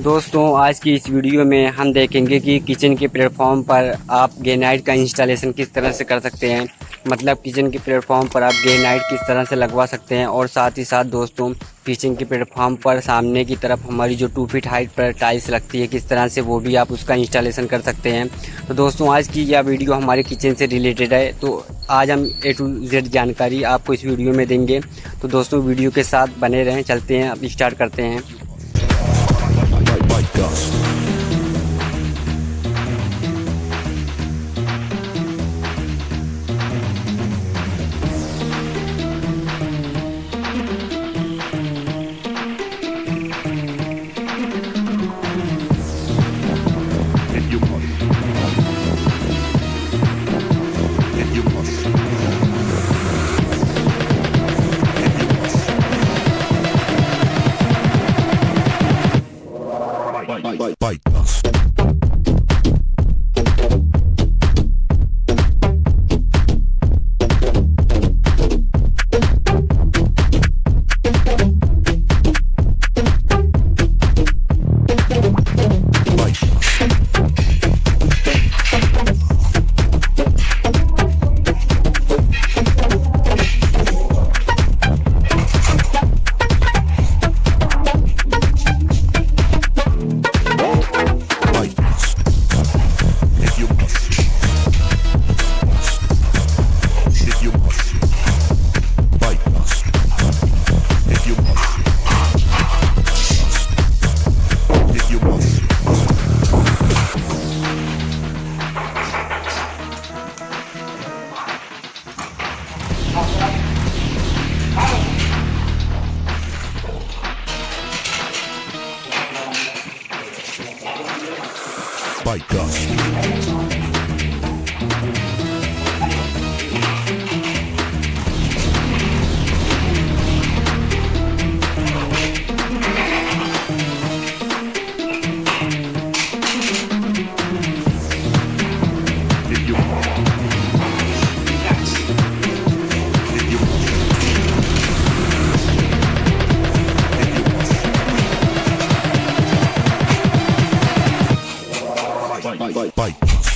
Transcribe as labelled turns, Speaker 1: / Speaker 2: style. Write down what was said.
Speaker 1: दोस्तों आज की इस वीडियो में हम देखेंगे कि किचन के प्लेटफॉर्म पर आप ग्रेनाइट का इंस्टॉलेशन किस तरह से कर सकते हैं। मतलब किचन के प्लेटफॉर्म पर आप ग्रेनाइट किस तरह से लगवा सकते हैं और साथ ही साथ दोस्तों किचन के प्लेटफॉर्म पर सामने की तरफ हमारी जो 2 फीट हाइट पर टाइल्स लगती है किस तरह से वो भी आप उसका इंस्टॉलेशन कर सकते हैं। तो दोस्तों आज की यह वीडियो हमारे किचन से रिलेटेड है, तो आज हम A to Z जानकारी आपको इस वीडियो में देंगे। तो दोस्तों वीडियो के साथ बने रहें, चलते हैं अब स्टार्ट करते हैं।
Speaker 2: Bite dust. Bite.